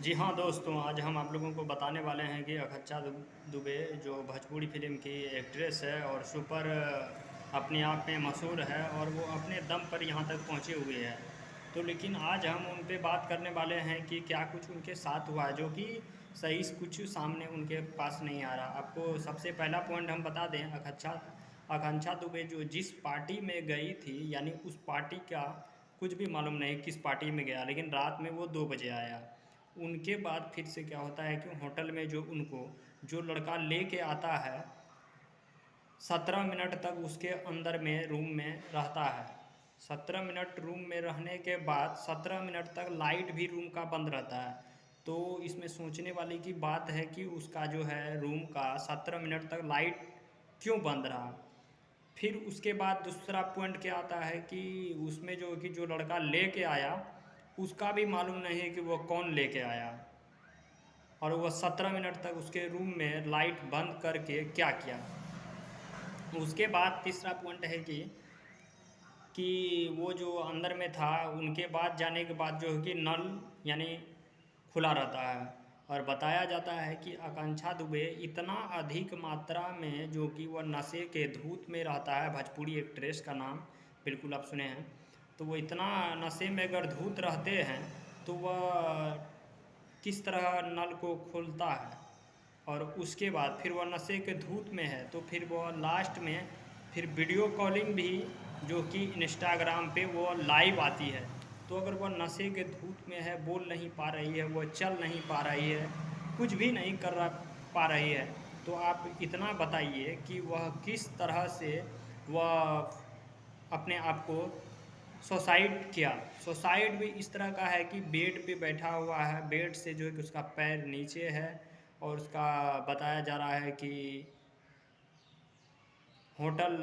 जी हाँ दोस्तों, आज हम आप लोगों को बताने वाले हैं कि अखच्छा दुबे जो भोजपुरी फिल्म की एक्ट्रेस है और सुपर अपने आप में मशहूर है और वो अपने दम पर यहाँ तक पहुँची हुई है। तो लेकिन आज हम उन पे बात करने वाले हैं कि क्या कुछ उनके साथ हुआ है जो कि सही से कुछ सामने उनके पास नहीं आ रहा। आपको सबसे पहला पॉइंट हम बता दें, आकांक्षा दुबे जो जिस पार्टी में गई थी, यानी उस पार्टी का कुछ भी मालूम नहीं किस पार्टी में गया, लेकिन रात में वो 2 बजे आया। उनके बाद फिर से क्या होता है कि होटल में जो उनको जो लड़का लेके आता है, 17 मिनट तक उसके अंदर में रूम में रहता है। 17 मिनट रूम में रहने के बाद 17 मिनट तक लाइट भी रूम का बंद रहता है। तो इसमें सोचने वाली की बात है कि उसका जो है रूम का 17 मिनट तक लाइट क्यों बंद रहा। फिर उसके बाद दूसरा पॉइंट क्या आता है कि उसमें जो कि जो लड़का लेके आया, उसका भी मालूम नहीं है कि वो कौन लेके आया और वह 17 मिनट तक उसके रूम में लाइट बंद करके क्या किया। उसके बाद तीसरा पॉइंट है कि वो जो अंदर में था, उनके बाद जाने के बाद जो है कि नल यानी खुला रहता है और बताया जाता है कि आकांक्षा दुबे इतना अधिक मात्रा में जो कि वह नशे के धूत में रहता है। भोजपुरी एक्ट्रेस का नाम बिल्कुल आप सुने हैं। तो वो इतना नशे में अगर धूत रहते हैं तो वह किस तरह नल को खोलता है और उसके बाद फिर वह नशे के धूत में है तो फिर वह लास्ट में फिर वीडियो कॉलिंग भी जो कि इंस्टाग्राम पे वो लाइव आती है। तो अगर वह नशे के धूत में है, बोल नहीं पा रही है, वह चल नहीं पा रही है, कुछ भी नहीं पा रही है, तो आप इतना बताइए कि वह किस तरह से वह अपने आप को सुसाइड किया। सुसाइड भी इस तरह का है कि बेड पे बैठा हुआ है, बेड से जो है कि उसका पैर नीचे है और उसका बताया जा रहा है कि होटल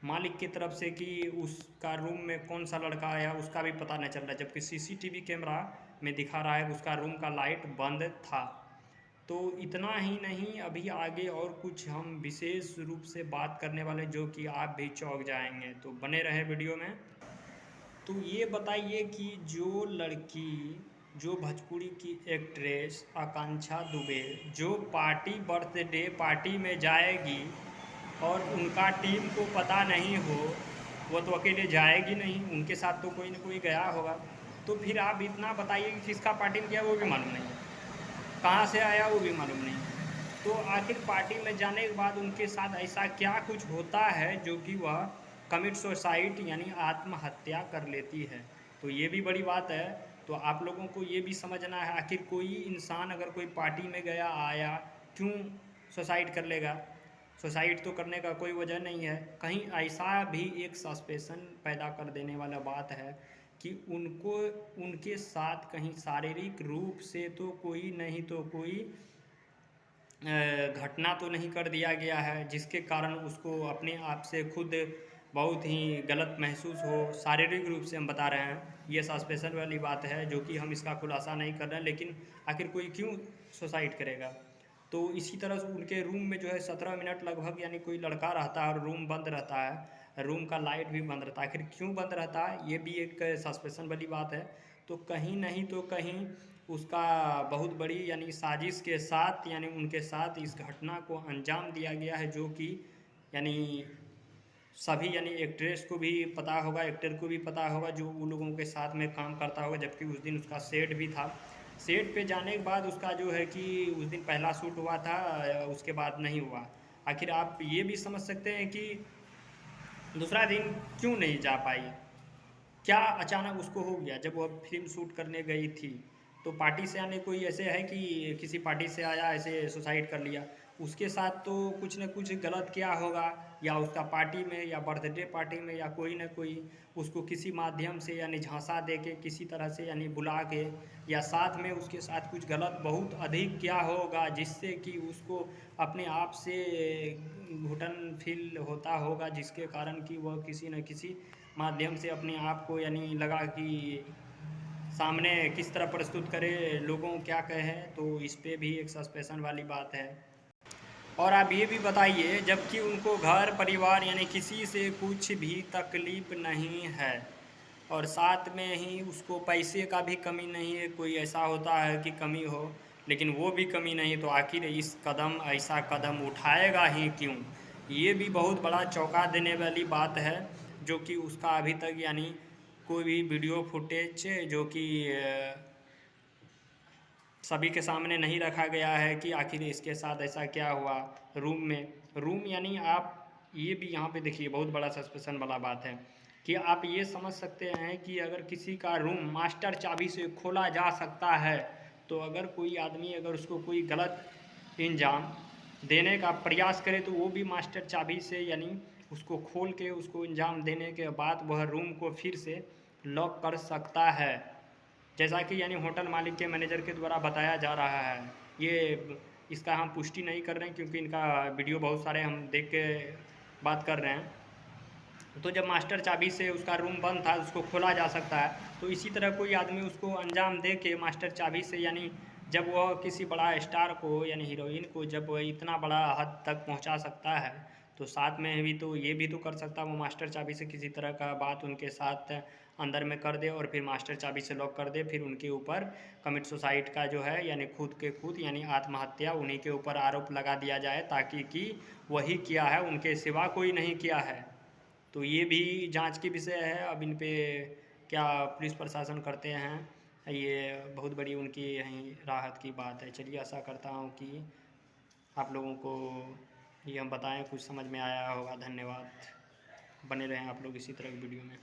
मालिक की तरफ से कि उसका रूम में कौन सा लड़का आया उसका भी पता नहीं चल रहा, जबकि सीसीटीवी कैमरा में दिखा रहा है कि उसका रूम का लाइट बंद था। तो इतना ही नहीं, अभी आगे और कुछ हम विशेष रूप से बात करने वाले जो कि आप भी चौंक जाएंगे, तो बने रहे वीडियो में। तो ये बताइए कि जो लड़की जो भोजपुरी की एक्ट्रेस आकांक्षा दुबे जो पार्टी बर्थडे पार्टी में जाएगी और उनका टीम को पता नहीं हो, वो तो अकेले जाएगी नहीं, उनके साथ तो कोई ना कोई गया होगा। तो फिर आप इतना बताइए कि किसका पार्टी में गया वो भी मालूम नहीं है, कहाँ से आया वो भी मालूम नहीं है। तो आखिर पार्टी में जाने के बाद उनके साथ ऐसा क्या कुछ होता है जो कि वह कमिट सुसाइड यानी आत्महत्या कर लेती है। तो ये भी बड़ी बात है। तो आप लोगों को ये भी समझना है, आखिर कोई इंसान अगर कोई पार्टी में गया आया क्यों सुसाइड कर लेगा। सुसाइड तो करने का कोई वजह नहीं है। कहीं ऐसा भी एक सस्पेंशन पैदा कर देने वाला बात है कि उनको उनके साथ कहीं शारीरिक रूप से तो कोई नहीं तो कोई घटना तो नहीं कर दिया गया है जिसके कारण उसको अपने आप से खुद बहुत ही गलत महसूस हो। शारीरिक रूप से हम बता रहे हैं, ये सस्पेंशन वाली बात है जो कि हम इसका खुलासा नहीं कर रहे हैं, लेकिन आखिर कोई क्यों सुसाइड करेगा। तो इसी तरह से उनके रूम में जो है 17 मिनट लगभग यानी कोई लड़का रहता है और रूम बंद रहता है, रूम का लाइट भी बंद रहता है। आखिर क्यों बंद रहता है ये भी एक सस्पेंशन वाली बात है। तो कहीं नहीं तो कहीं उसका बहुत बड़ी यानी साजिश के साथ यानी उनके साथ इस घटना को अंजाम दिया गया है, जो कि यानी सभी यानी एक्ट्रेस को भी पता होगा, एक्टर को भी पता होगा जो उन लोगों के साथ में काम करता होगा, जबकि उस दिन उसका सेट भी था। सेट पे जाने के बाद उसका जो है कि उस दिन पहला शूट हुआ था, उसके बाद नहीं हुआ। आखिर आप ये भी समझ सकते हैं कि दूसरा दिन क्यों नहीं जा पाई, क्या अचानक उसको हो गया जब वो फिल्म शूट करने गई थी। तो पार्टी से आने कोई ऐसे है कि किसी पार्टी से आया ऐसे सुसाइड कर लिया, उसके साथ तो कुछ न कुछ गलत किया होगा, या उसका पार्टी में या बर्थडे पार्टी में या कोई न कोई उसको किसी माध्यम से यानी झांसा दे के किसी तरह से यानी बुला के या साथ में उसके साथ कुछ गलत बहुत अधिक किया होगा, जिससे कि उसको अपने आप से घुटन फील होता होगा, जिसके कारण कि वह किसी न किसी माध्यम से अपने आप को यानी लगा कि सामने किस तरह प्रस्तुत करे, लोगों क्या कहें। तो इस पे भी एक सस्पेंशन वाली बात है। और आप ये भी बताइए, जबकि उनको घर परिवार यानी किसी से कुछ भी तकलीफ नहीं है, और साथ में ही उसको पैसे का भी कमी नहीं है। कोई ऐसा होता है कि कमी हो, लेकिन वो भी कमी नहीं, तो आखिर ऐसा कदम उठाएगा ही क्यों? ये भी बहुत बड़ा चौंका देने वाली बात है, जो कि उसका अभी तक यानी कोई भी वीडियो फुटेज जो कि सभी के सामने नहीं रखा गया है कि आखिर इसके साथ ऐसा क्या हुआ। रूम यानी आप ये भी यहाँ पे देखिए बहुत बड़ा सस्पेंशन वाला बात है कि आप ये समझ सकते हैं कि अगर किसी का रूम मास्टर चाबी से खोला जा सकता है, तो अगर कोई आदमी अगर उसको कोई गलत इंजाम देने का प्रयास करे तो वो भी मास्टर चाबी से यानी उसको खोल के उसको इंजाम देने के बाद वह रूम को फिर से लॉक कर सकता है, जैसा कि यानी होटल मालिक के मैनेजर के द्वारा बताया जा रहा है। ये इसका हम पुष्टि नहीं कर रहे हैं क्योंकि इनका वीडियो बहुत सारे हम देख के बात कर रहे हैं। तो जब मास्टर चाबी से उसका रूम बंद था उसको खोला जा सकता है, तो इसी तरह कोई आदमी उसको अंजाम दे के मास्टर चाबी से यानी जब वह किसी बड़ा स्टार को यानी हीरोइन को जब वह इतना बड़ा हद तक पहुंचा सकता है, तो साथ में भी तो ये भी तो कर सकता है वो मास्टर चाबी से किसी तरह का बात उनके साथ अंदर में कर दे और फिर मास्टर चाबी से लॉक कर दे, फिर उनके ऊपर कमिट सुसाइड का जो है यानी खुद यानी आत्महत्या उन्हीं के ऊपर आरोप लगा दिया जाए, ताकि कि वही किया है, उनके सिवा कोई नहीं किया है। तो ये भी जांच की विषय है। अब इन पे क्या पुलिस प्रशासन करते हैं, ये बहुत बड़ी उनकी यहीं राहत की बात है। चलिए आशा करता हूँ कि आप लोगों को ये हम बताएं कुछ समझ में आया होगा। धन्यवाद, बने रहें आप लोग इसी तरह की वीडियो में।